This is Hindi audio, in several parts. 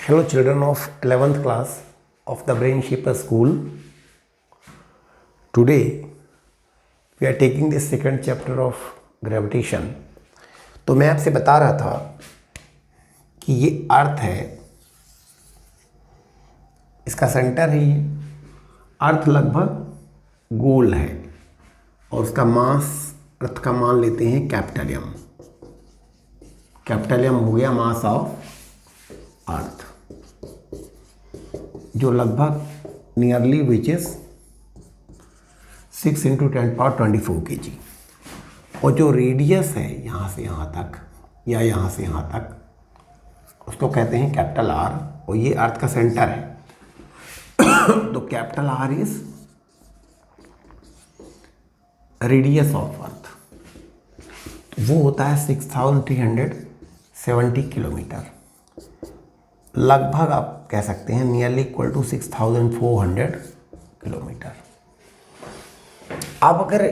Hello children of 11th class of the Brain Shaper School. Today we are taking the second chapter of gravitation. तो मैं आपसे बता रहा था कि ये अर्थ है, इसका सेंटर है ये। अर्थ लगभग गोल है और उसका मास अर्थ का मान लेते हैं कैपिटल एम। कैपिटल एम हो गया मास ऑफ अर्थ, जो लगभग नियरली विच इज 6 × 10⁻24 kg। और जो रेडियस है यहाँ से यहाँ तक या यहाँ से यहाँ तक, उसको कहते हैं कैपिटल आर, और ये अर्थ का सेंटर है। तो capital R is radius of earth, तो वो होता है 6370 किलोमीटर। लगभग आप कह सकते हैं नियरली इक्वल टू 6400 किलोमीटर। अब अगर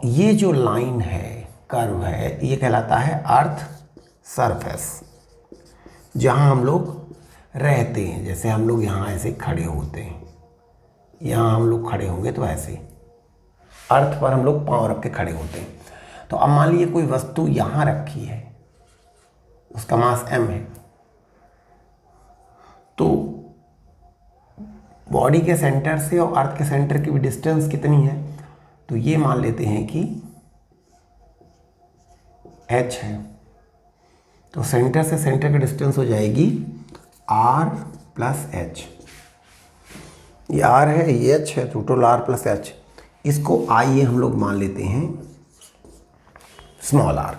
ये जो लाइन है, कर्व है, ये कहलाता है अर्थ सरफेस, जहाँ हम लोग रहते हैं। जैसे हम लोग यहाँ ऐसे खड़े होते हैं, यहाँ हम लोग खड़े होंगे तो ऐसे अर्थ पर हम लोग पाँव रख के खड़े होते हैं। तो अब मान लीजिए कोई वस्तु यहाँ रखी है, उसका मास m है, तो बॉडी के सेंटर से और अर्थ के सेंटर की भी डिस्टेंस कितनी है, तो ये मान लेते हैं कि h है। तो सेंटर से सेंटर की डिस्टेंस हो जाएगी r + h। ये r है, ये h है, टोटल r + h। इसको आइए हम लोग मान लेते हैं स्मॉल r।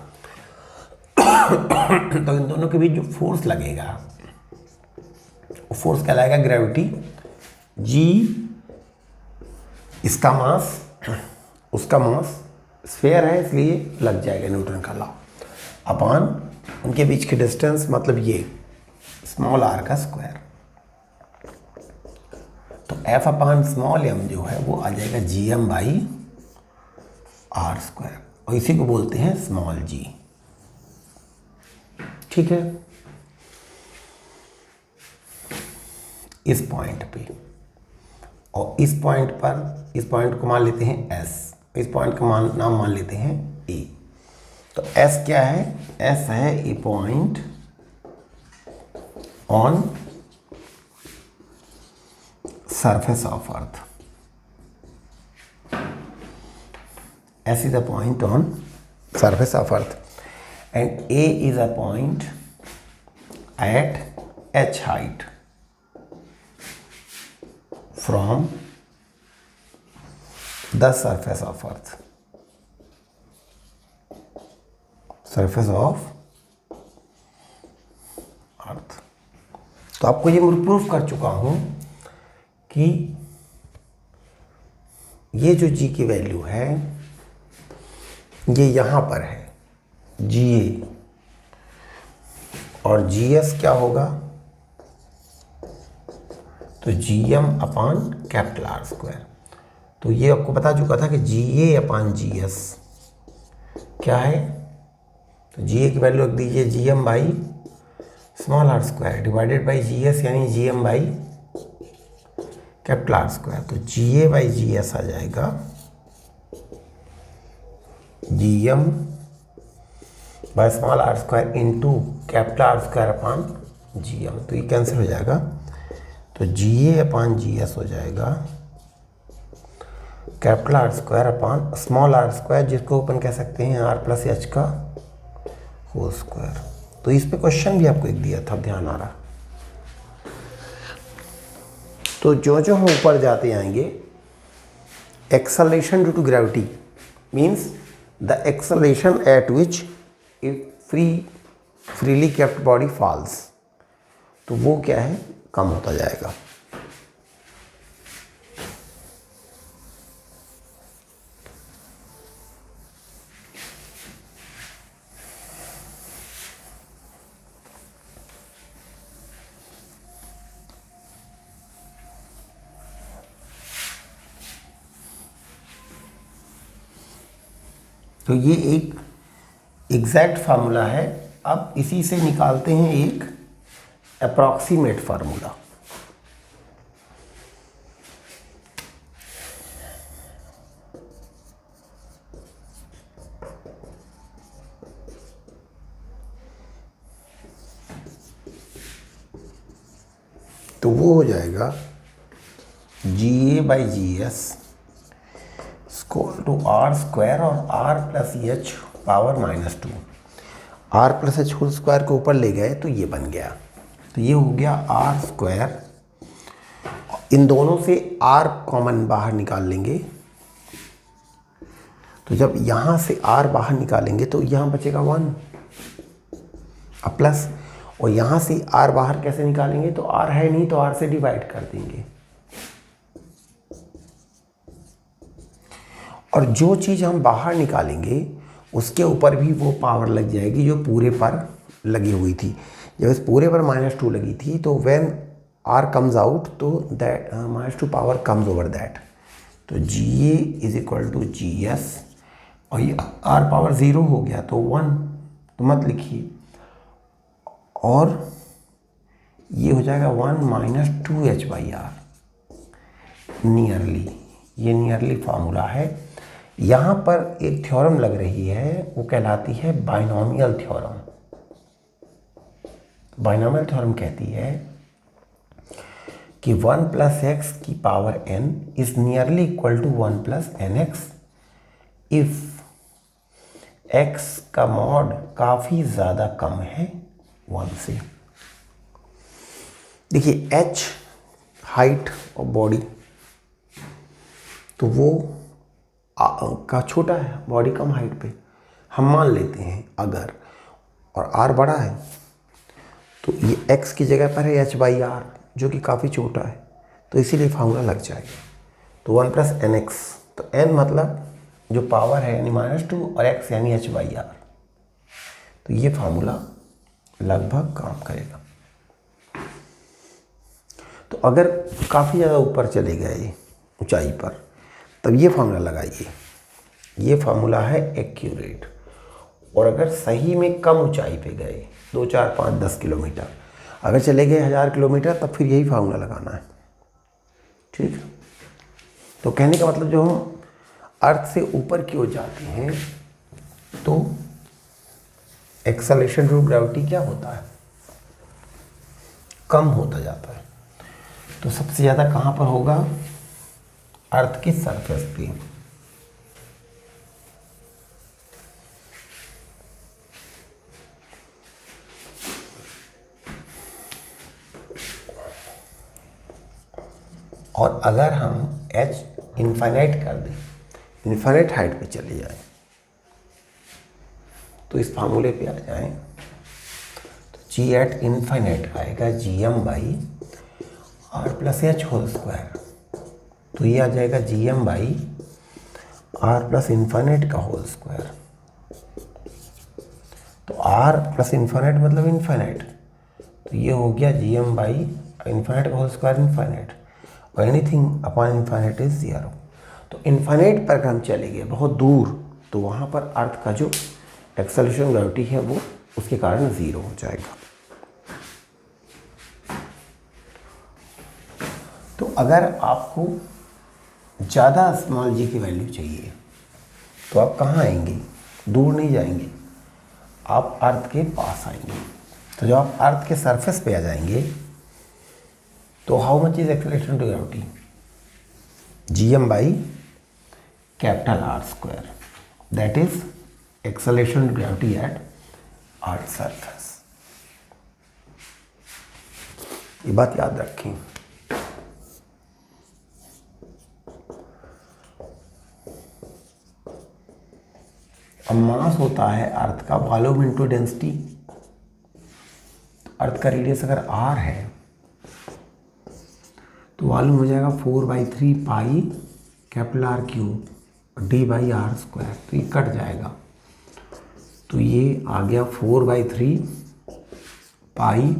तो इन दोनों के बीच जो फोर्स लगेगा वो फोर्स कहलाएगा ग्रेविटी। g इसका मास, उसका मास, स्फीयर है इसलिए लग जाएगा न्यूटन का लॉ, अपॉन उनके बीच की डिस्टेंस, मतलब ये स्मॉल r का स्क्वायर। तो F/m जो है वो आ जाएगा gm/r², और इसी को बोलते हैं स्मॉल g। ठीक है, इस पॉइंट पे, और इस पॉइंट पर, इस पॉइंट को मान लेते हैं s, इस पॉइंट का नाम मान लेते हैं a। तो s क्या है? s है a point on surface of earth। S is a point on surface of earth and A is a point at h height from the surface of earth। surface of earth। तो आपको ये मैं प्रूफ कर चुका हूं कि ये जो g की वैल्यू है ये यहाँ पर है GA, और GS क्या होगा? तो gm/R²। तो ये आपको बता चुका था कि GA/GS क्या है? तो GA की वैल्यू रख दीजिए gm/r² डिवाइडेड बाई GS, यानी gm/R²। तो GA/GS आ जाएगा gm/r² इंटू R²/GM। तो ये कैंसिल हो जाएगा, तो GA/GS हो जाएगा R²/r², जिसको अपन कह सकते हैं r + h का होल स्क्वायर। तो इस पे क्वेश्चन भी आपको एक दिया था, ध्यान आ रहा। तो जो जो हम ऊपर जाते जाएंगे, acceleration due to gravity means the acceleration at which a freely kept body falls, तो वो क्या है? कम होता जाएगा। तो ये एक एग्जैक्ट फार्मूला है। अब इसी से निकालते हैं एक अप्रॉक्सीमेट फार्मूला। तो वो हो जाएगा GA/GS equal to r square और r plus h power -2। R plus h whole square को ऊपर ले गए तो ये बन गया। तो ये हो गया आर स्क्वायर। इन दोनों से आर कॉमन बाहर निकाल लेंगे। तो जब यहाँ से आर बाहर निकालेंगे तो यहाँ बचेगा 1 अब प्लस, और यहाँ से आर बाहर कैसे निकालेंगे, तो आर है नहीं तो आर से डिवाइड कर देंगे। और जो चीज़ हम बाहर निकालेंगे उसके ऊपर भी वो पावर लग जाएगी जो पूरे पर लगी हुई थी। जब इस पूरे पर -2 लगी थी तो व्हेन आर कम्स आउट तो that -2 power comes over that. तो GA is equal to GS, और ये आर पावर 0 हो गया तो 1, तो मत लिखिए। और ये हो जाएगा 1 - 2h/r। नियरली, ये नियरली फार्मूला है। यहाँ पर एक थ्योरम लग रही है, वो कहलाती है बाइनोमियल थ्योरम। बाइनोमियल थ्योरम कहती है कि 1 + x की power n is nearly equal to 1 + nx if x का मॉड काफ़ी ज़्यादा कम है 1 से। देखिए h हाइट और बॉडी, तो वो का छोटा है, बॉडी कम हाइट पे हम मान लेते हैं अगर, और r बड़ा है तो ये x की जगह पर है h/r जो कि काफ़ी छोटा है, तो इसीलिए फार्मूला लग जाएगा। तो 1 + nx, तो n मतलब जो पावर है यानी -2 और x यानी h/r, तो ये फार्मूला लगभग काम करेगा। तो अगर काफ़ी ज़्यादा ऊपर चले गए ऊंचाई पर तब ये फार्मूला लगाइए। ये फार्मूला है एक्यूरेट। और अगर सही में कम ऊंचाई पे गए 2, 4, 5, 10 किलोमीटर, अगर चले गए 1000 किलोमीटर, तब फिर यही फार्मूला लगाना है। ठीक है, तो कहने का मतलब जो हम अर्थ से ऊपर की ओर जाते हैं तो एक्सेलरेशन ड्यू टू ग्रेविटी क्या होता है, कम होता जाता है। तो सबसे ज़्यादा कहाँ पर होगा, अर्थ की सरफेस पे। और अगर हम h इनफाइनाइट कर दें, इनफाइनाइट हाइट पे चले जाएं, तो इस फार्मूले पे आ जाएं तो G@∞ आएगा Gm/r + h होल स्क्वायर। तो ये आ जाएगा Gm/r + का होल स्क्वायर। तो r + मतलब इनफाइनाइट, तो ये हो गया Gm/∞ का होल स्क्वायर इनफाइनाइट, और एनीथिंग अपॉन इनफाइनाइट इज 0। तो इनफाइनाइट पर हम चले गए बहुत दूर, तो वहाँ पर अर्थ का जो एक्सेलरेशन ग्रेविटी है वो उसके कारण 0 हो जाएगा। तो अगर आपको ज़्यादा स्मॉल g की वैल्यू चाहिए तो आप कहाँ आएंगे, दूर नहीं जाएंगे, आप अर्थ के पास आएंगे। तो जब आप अर्थ के सरफेस पे आ जाएंगे तो how much is acceleration to gravity, Gm/R², that is acceleration to gravity at earth surface. ये बात याद रखें। अब मास होता है अर्थ का वॉल्यूम इनटू डेंसिटी। तो अर्थ का रेडियस अगर r है तो वॉल्यूम हो जाएगा 4/3 पाई R³ d/r²। तो ये कट जाएगा, तो ये आ गया 4/3 पाई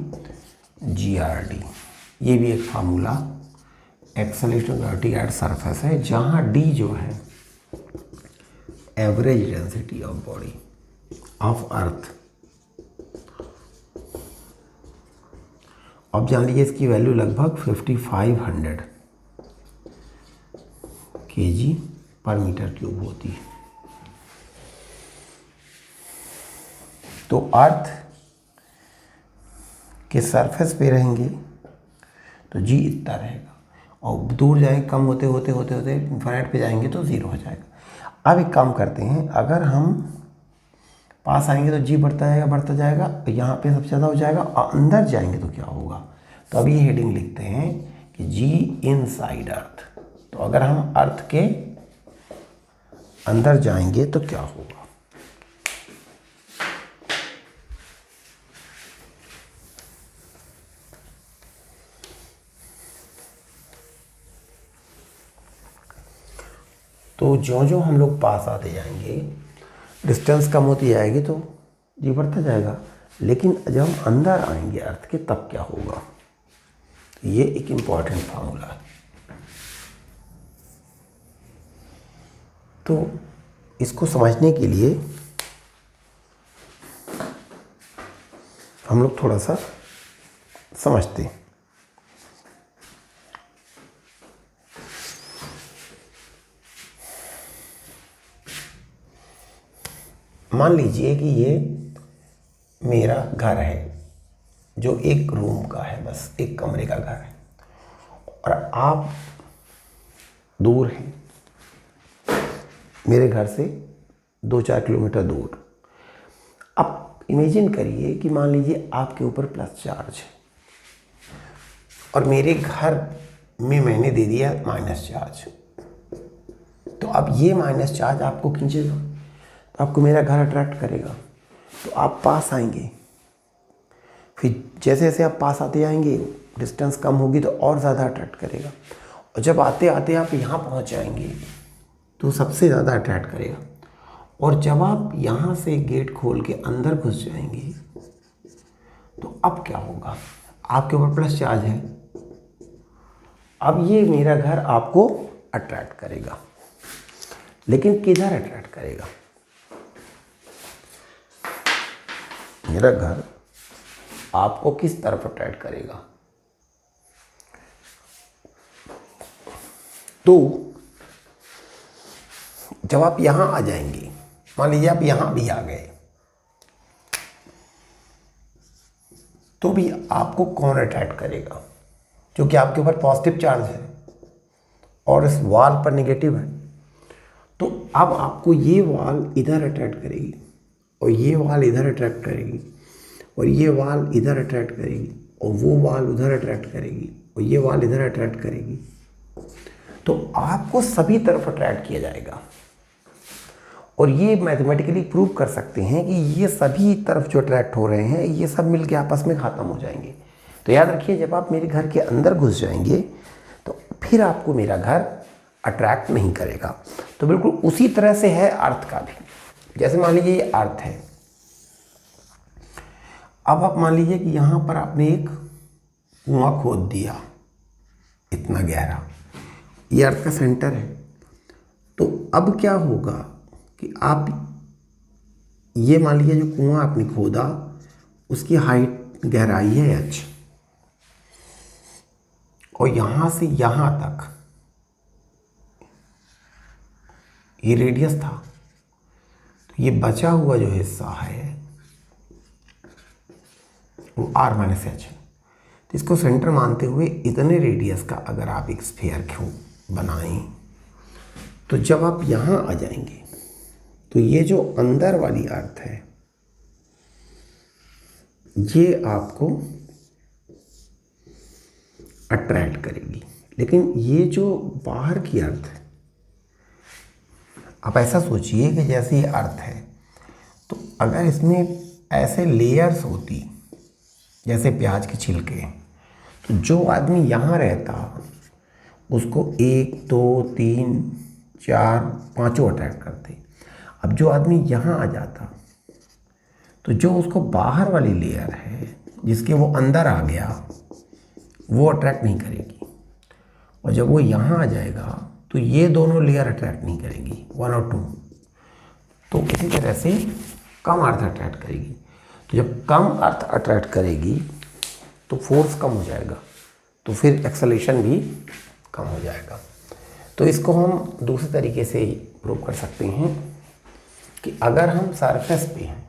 GRD। ये भी एक formula acceleration gravity at surface है, जहाँ d जो है average density of body of earth, अब जान लीजिए इसकी वैल्यू लगभग 5500 kg पर मीटर क्यूब होती है। तो अर्थ के सरफेस पे रहेंगे तो जी इतना रहेगा, और दूर जाएंगे कम होते होते होते होते इन्फिनिट पे जाएंगे तो ज़ीरो हो जाएगा। अब एक काम करते हैं, अगर हम पास आएंगे तो जी बढ़ता जाएगा, यहाँ पे सबसे ज़्यादा हो जाएगा, और अंदर जाएंगे तो क्या होगा। तो अब ये हेडिंग लिखते हैं कि जी इनसाइड अर्थ। तो अगर हम अर्थ के अंदर जाएंगे तो क्या होगा। तो जो हम लोग पास आते जाएंगे, डिस्टेंस कम होती जाएगी तो जी बढ़ता जाएगा, लेकिन जब हम अंदर आएंगे अर्थ के तब क्या होगा। ये एक इम्पॉर्टेंट फार्मूला है। तो इसको समझने के लिए हम लोग थोड़ा सा समझते हैं। मान लीजिए कि ये मेरा घर है जो एक रूम का है, बस एक कमरे का घर है, और आप दूर हैं मेरे घर से 2-4 किलोमीटर दूर। अब इमेजिन करिए कि मान लीजिए आपके ऊपर प्लस चार्ज है और मेरे घर में मैंने दे दिया माइनस चार्ज। तो अब ये माइनस चार्ज आपको खींचेगा, तो आपको मेरा घर अट्रैक्ट करेगा, तो आप पास आएंगे। फिर जैसे जैसे आप पास आते जाएंगे, डिस्टेंस कम होगी तो और ज़्यादा अट्रैक्ट करेगा, और जब आते आते आप यहाँ पहुँच जाएंगे तो सबसे ज़्यादा अट्रैक्ट करेगा। और जब आप यहाँ से गेट खोल के अंदर घुस जाएंगे तो अब क्या होगा, आपके ऊपर प्लस चार्ज है। अब ये मेरा घर आपको अट्रैक्ट करेगा, लेकिन किधर अट्रैक्ट करेगा। मेरा घर आपको किस तरफ अट्रैक्ट करेगा। तो जब आप यहां आ जाएंगे, मान लीजिए आप यहां भी आ गए, तो भी आपको कौन अट्रैक्ट करेगा, क्योंकि आपके ऊपर पॉजिटिव चार्ज है और इस वॉल पर नेगेटिव है। तो अब आपको ये वॉल इधर अट्रैक्ट करेगी, और ये वॉल इधर अट्रैक्ट करेगी, और ये वॉल इधर अट्रैक्ट करेगी, और वो वॉल उधर अट्रैक्ट करेगी, और ये वॉल इधर अट्रैक्ट करेगी। तो आपको सभी तरफ अट्रैक्ट किया जाएगा, और ये मैथमेटिकली प्रूव कर सकते हैं कि ये सभी तरफ जो अट्रैक्ट हो रहे हैं ये सब मिलके आपस में ख़त्म हो जाएंगे। तो याद रखिए, जब आप मेरे घर के अंदर घुस जाएंगे तो फिर आपको मेरा घर अट्रैक्ट नहीं करेगा। तो बिल्कुल उसी तरह से है अर्थ का भी। जैसे मान लीजिए ये अर्थ है, अब आप मान लीजिए कि यहाँ पर आपने एक कुआं खोद दिया इतना गहरा, ये अर्थ का सेंटर है। तो अब क्या होगा कि आप ये मान लीजिए जो कुआं आपने खोदा उसकी हाइट गहराई है h, और यहाँ से यहाँ तक ये रेडियस था। तो ये बचा हुआ जो हिस्सा है वो r माइनस एच है। तो इसको सेंटर मानते हुए इतने रेडियस का अगर आप एक स्फीयर क्यों बनाएं, तो जब आप यहाँ आ जाएंगे तो ये जो अंदर वाली अर्थ है ये आपको अट्रैक्ट करेगी, लेकिन ये जो बाहर की अर्थ है, आप ऐसा सोचिए कि जैसे ये अर्थ है, तो अगर इसमें ऐसे लेयर्स होती जैसे प्याज के छिलके, तो जो आदमी यहाँ रहता उसको 1, 2, 3, 4, 5 अट्रैक्ट करते। अब जो आदमी यहाँ आ जाता तो जो उसको बाहर वाली लेयर है जिसके वो अंदर आ गया वो अट्रैक्ट नहीं करेगी, और जब वो यहाँ आ जाएगा तो ये दोनों लेयर अट्रैक्ट नहीं करेगी, 1 और 2। तो इसी तरह से कम अर्थ अट्रैक्ट करेगी। तो जब कम अर्थ अट्रैक्ट करेगी तो फोर्स कम हो जाएगा, तो फिर एक्सेलरेशन भी कम हो जाएगा। तो इसको हम दूसरे तरीके से प्रूव कर सकते हैं कि अगर हम सरफेस पे हैं,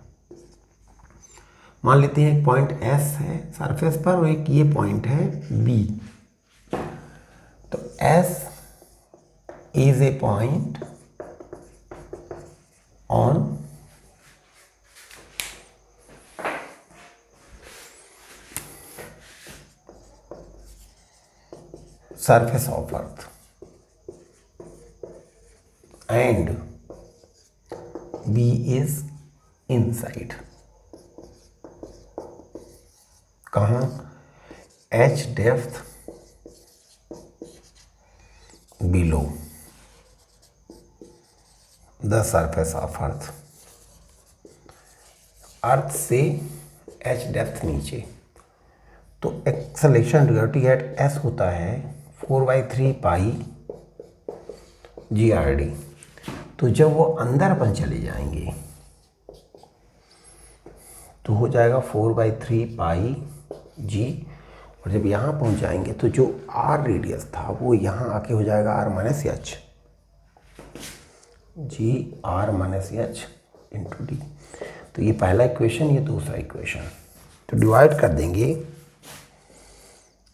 मान लेते हैं एक पॉइंट एस है सरफेस पर और एक ये पॉइंट है बी, तो S is a point on surface of earth and B is inside, कहाँ, H depth below the surface of earth, अर्थ से H डेप्थ नीचे, तो एक्सेलरेशन रिलेटिव एट एस होता है 4/3 पाई GRD। तो जब वो अंदर अपन चले जाएंगे तो हो जाएगा 4/3 पाई G, और जब यहाँ पहुँच जाएंगे तो जो R रेडियस था वो यहाँ आके हो जाएगा R-H, G(R-H) इंटू डी। तो ये पहला इक्वेशन, ये दूसरा इक्वेशन, तो डिवाइड कर देंगे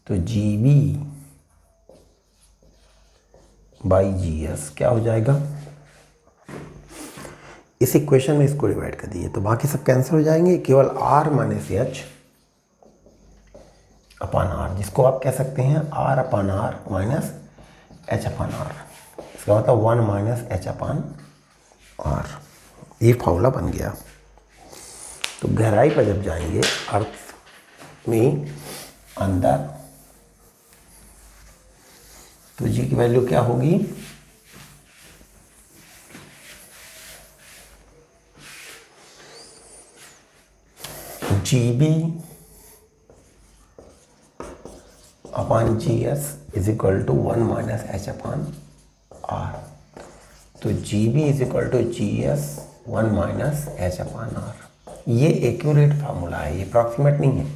तो GB बाई GS क्या हो जाएगा, इस इक्वेशन में इसको डिवाइड कर दिए तो बाकी सब कैंसिल हो जाएंगे, केवल R-H अपॉन R, जिसको आप कह सकते हैं R/R माइनस H/R, इसका मतलब 1 - H/R। ये फॉर्मूला बन गया। तो गहराई पर जब जाएंगे अर्थ में अंदर, तो जी की वैल्यू क्या होगी, GB upon GS is equal to 1 - H/R। तो GB is equal to GS 1 - H/R। ये एक्यूरेट फार्मूला है, ये अप्रॉक्सीमेट नहीं है।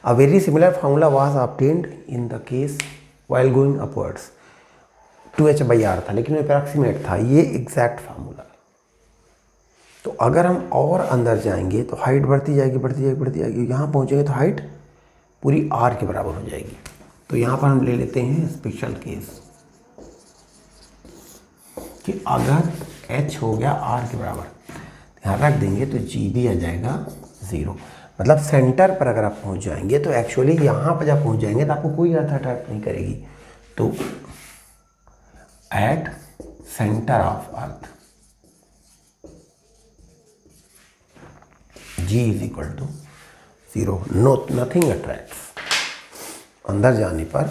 A very similar formula was obtained in the case while going upwards, 2H/R था लेकिन वो अप्रॉक्सीमेट था, ये एग्जैक्ट फार्मूला। तो अगर हम और अंदर जाएंगे तो हाइट बढ़ती जाएगी बढ़ती जाएगी बढ़ती जाएगी, यहाँ पहुँचेंगे तो हाइट पूरी R के बराबर हो जाएगी। तो यहाँ पर हम ले लेते हैं स्पेशल केस कि अगर H हो गया R के बराबर, यहाँ रख देंगे तो GB आ जाएगा 0। मतलब सेंटर पर अगर आप पहुँच जाएंगे तो एक्चुअली यहाँ पर जब पहुँच जाएंगे तो आपको कोई अर्थ अट्रैक्ट नहीं करेगी। तो at centre of earth G is equal to 0, nothing attracts. अंदर जाने पर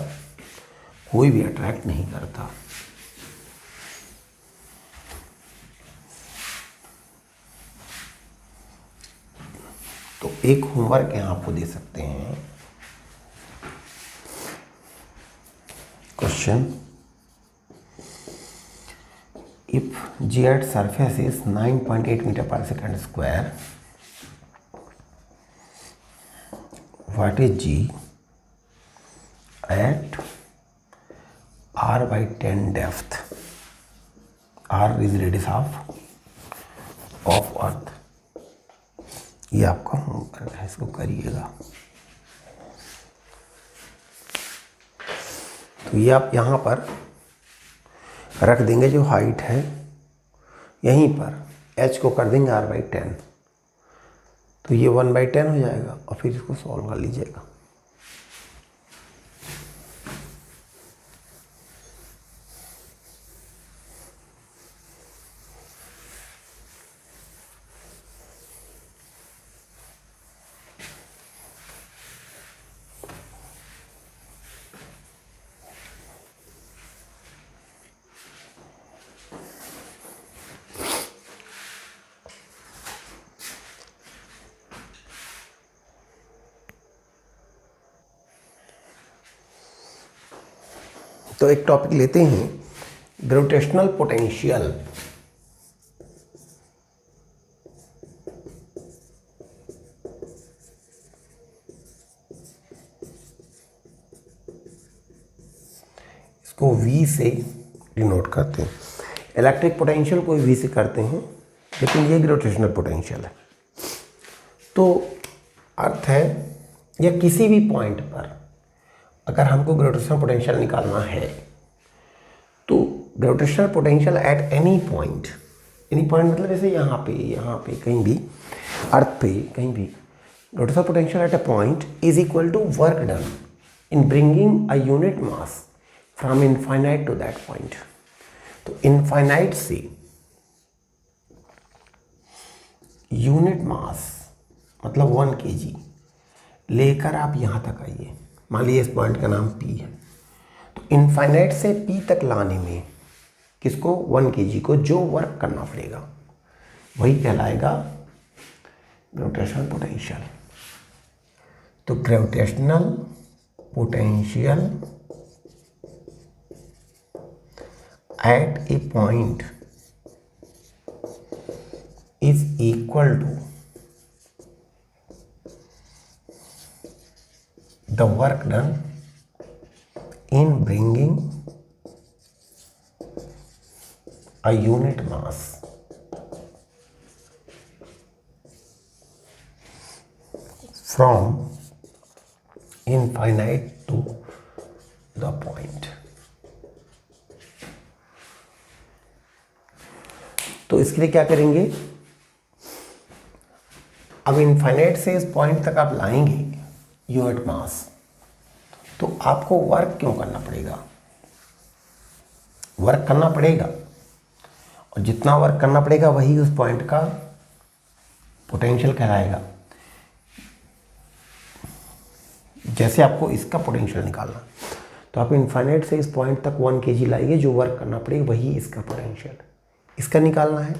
कोई भी अट्रैक्ट नहीं करता। तो एक होमवर्क यहाँ आपको दे सकते हैं, question, if G at surface is 9.8 meter per second square, what is G at R/10 depth? R is radius of earth। ये आपका होमवर्क है, इसको करिएगा। तो ये आप यहाँ पर रख देंगे, जो हाइट है यहीं पर H को कर देंगे R/10, तो ये 1/10 हो जाएगा और फिर इसको सॉल्व कर लीजिएगा। तो एक टॉपिक लेते हैं, ग्रेविटेशनल पोटेंशियल। इसको V से डिनोट करते हैं। इलेक्ट्रिक पोटेंशियल को V से करते हैं, लेकिन ये ग्रेविटेशनल पोटेंशियल है। तो अर्थ है, या किसी भी पॉइंट पर अगर हमको ग्रेविटेशनल पोटेंशियल निकालना है तो gravitational potential at any point मतलब जैसे यहाँ पे कहीं भी अर्थ पे कहीं भी gravitational potential at a point is equal to work done in bringing a unit mass from infinite to that point. तो इनफाइनाइट से यूनिट मास मतलब 1 kg लेकर आप यहाँ तक आइए। मान लीजिए इस पॉइंट का नाम P है, तो इनफाइनाइट से P तक लाने में किसको 1 kg को जो वर्क करना पड़ेगा वही कहलाएगा ग्रेविटेशनल पोटेंशियल। तो gravitational potential at a point is equal to the work done in bringing a unit mass from infinite to the point। तो इसके लिए क्या करेंगे, अब इनफाइनाइट से इस पॉइंट तक आप लाएंगे यूनिट मास, तो आपको वर्क क्यों करना पड़ेगा, वर्क करना पड़ेगा, और जितना वर्क करना पड़ेगा वही उस पॉइंट का पोटेंशियल कहलाएगा। जैसे आपको इसका पोटेंशियल निकालना, तो आप इनफाइनाइट से इस पॉइंट तक 1 kg लाएंगे, जो वर्क करना पड़ेगा वही इसका पोटेंशियल। इसका निकालना है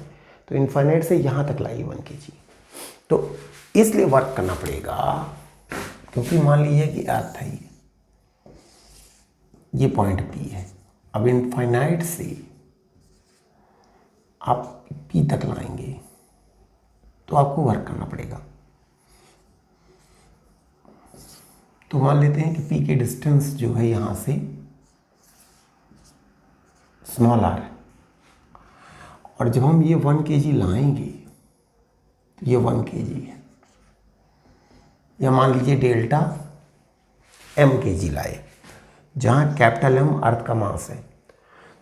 तो इनफाइनाइट से यहाँ तक लाइए 1 kg, तो इसलिए वर्क करना पड़ेगा, क्योंकि मान लीजिए कि अर्थ है ये पॉइंट P है। अब इनफाइनाइट से आप P तक लाएंगे तो आपको वर्क करना पड़ेगा। तो मान लेते हैं कि P के डिस्टेंस जो है यहाँ से स्मॉल r है, और जब हम ये 1 kg लाएंगे तो ये 1 kg है, या मान लीजिए डेल्टा m kg लाए, जहाँ कैपिटल M अर्थ का मास है।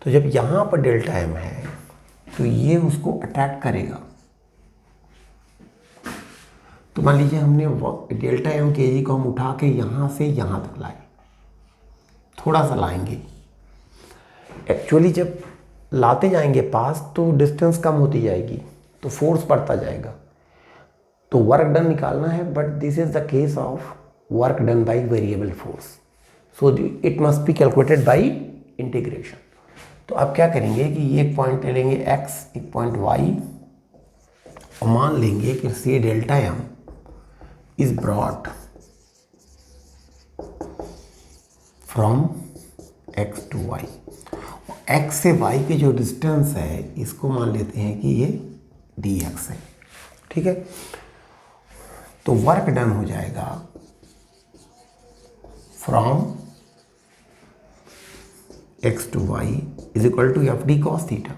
तो जब यहाँ पर डेल्टा m है तो ये उसको अट्रैक्ट करेगा। तो मान लीजिए हमने डेल्टा m kg को हम उठा के यहाँ से यहाँ तक लाए, थोड़ा सा लाएंगे। एक्चुअली जब लाते जाएंगे पास तो डिस्टेंस कम होती जाएगी, तो फोर्स बढ़ता जाएगा, तो वर्क डन निकालना है। But this is the case of work done by variable force, so it must be calculated by integration. तो आप क्या करेंगे कि ये एक पॉइंट ले लेंगे x, एक पॉइंट y, और मान लेंगे कि सी delta m is brought from x to y। x से y के जो डिस्टेंस है इसको मान लेते हैं कि ये dx है, ठीक है। तो वर्क डन हो जाएगा from x to y is equal to F D cos theta.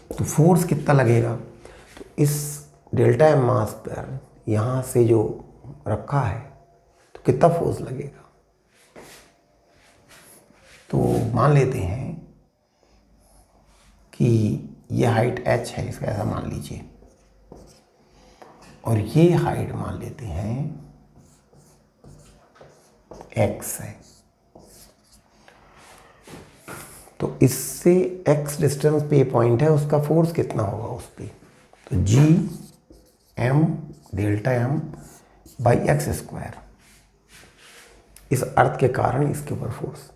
तो फोर्स कितना लगेगा, तो इस डेल्टा एम मास पर यहाँ से जो रखा है तो कितना फोर्स लगेगा। तो मान लेते हैं कि ये हाइट h है, इसका ऐसा मान लीजिए, और ये हाइट मान लेते हैं x है। तो इससे x डिस्टेंस पे पॉइंट है, उसका फोर्स कितना होगा उस पर, तो g m delta m by x square, इस अर्थ के कारण इसके ऊपर फोर्स,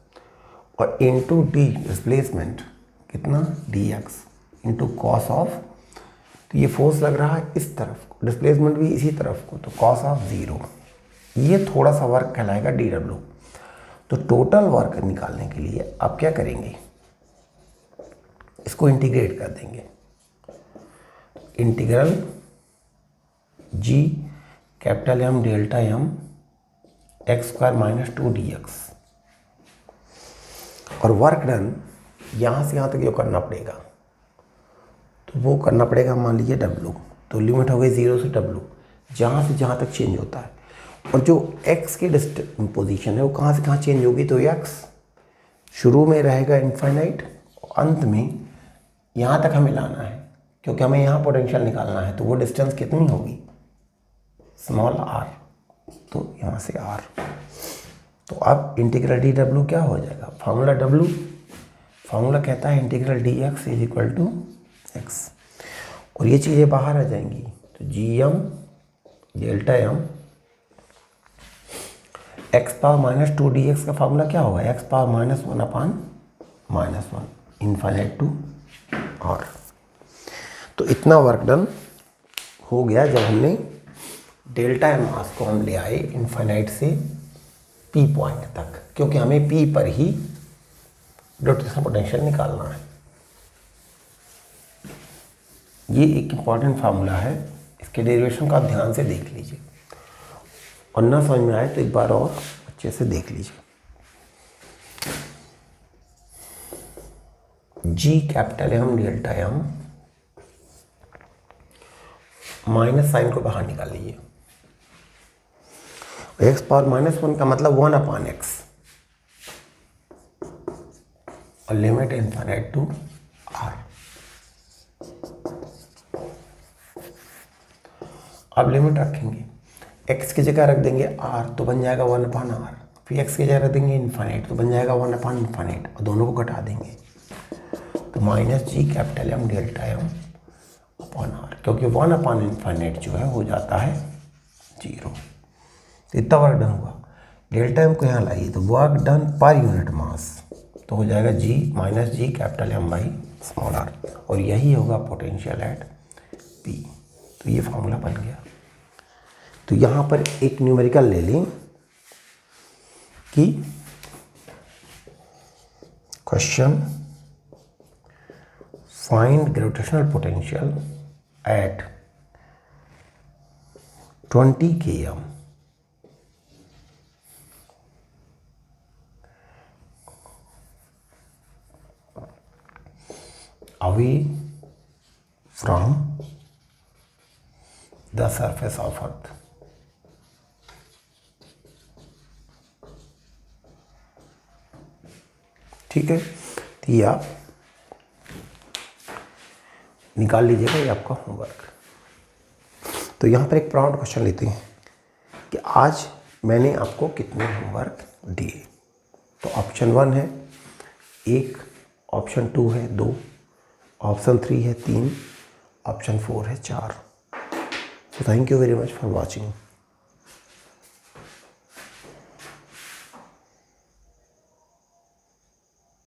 और इंटू डी डिस्प्लेसमेंट कितना dx इंटू कॉस ऑफ, तो ये फोर्स लग रहा है इस तरफ को, डिस्प्लेसमेंट भी इसी तरफ को, तो कॉस ऑफ 0, ये थोड़ा सा वर्क कहलाएगा dw। तो टोटल वर्क निकालने के लिए आप क्या करेंगे, इसको इंटीग्रेट कर देंगे, integral g capital M delta M x square minus 2 dx और वर्क डन यहाँ से यहाँ तक जो करना पड़ेगा, तो वो करना पड़ेगा मान लीजिए W, तो लिमिट हो गई 0 से W, जहाँ से जहाँ तक चेंज होता है। और जो x की पोजीशन है वो कहाँ से कहाँ चेंज होगी, तो x शुरू में रहेगा इनफाइनाइट, अंत में यहाँ तक हमें लाना है, क्योंकि हमें यहाँ पोटेंशियल निकालना है। तो वो डिस्टेंस कितनी होगी, स्मॉल r, तो यहाँ से r। तो अब इंटीग्रल डी डब्ल्यू क्या हो जाएगा, फार्मूला कहता है integral D X is equal to X, और ये चीज़ें बाहर आ जाएंगी। तो G M delta M X power minus 2 dx का फार्मूला क्या होगा, X power minus 1 upon minus 1 infinite to r। तो इतना वर्क डन हो गया जब हमने डेल्टा एम मास को हम ले आए इनफाइनाइट से P पॉइंट तक, क्योंकि हमें P पर ही रोटेशनल पोटेंशियल निकालना है। ये एक इम्पॉर्टेंट फार्मूला है, इसके डेरिवेशन का आप ध्यान से देख लीजिए, और ना समझ में आए तो एक बार और अच्छे से देख लीजिए। G capital M delta M, minus sign को बाहर निकाल लीजिए, एक्स पावर माइनस 1 का मतलब 1 अपान एक्स, और लिमिट इनफाइनाइट टू r। अब लिमिट रखेंगे, x की जगह रख देंगे r, तो बन जाएगा 1 अपान r, फिर x की जगह रख देंगे इनफाइनाइट, तो बन जाएगा 1 अपान इनफाइनाइट, और दोनों को घटा देंगे, तो minus G capital M delta m upon r, क्योंकि 1 अपान इनफाइनाइट जो है हो जाता है 0। इतना वर्क डन हुआ। डेल्टा एम को यहाँ लाइए, तो work done per unit mass, तो हो जाएगा G minus G capital M by small r, और यही होगा पोटेंशियल एट P। तो ये फार्मूला बन गया। तो यहाँ पर एक न्यूमेरिकल ले लें कि question find gravitational potential eight 20 km away from the surface of earth। ठीक है, तो ये आप निकाल लीजिएगा, ये आपका होमवर्क। तो यहाँ पर एक प्राउंड क्वेश्चन लेते हैं कि आज मैंने आपको कितने होमवर्क दिए। तो ऑप्शन 1 है 1, ऑप्शन 2 है 2, ऑप्शन 3 है 3, ऑप्शन 4 है 4। So thank you very much for watching.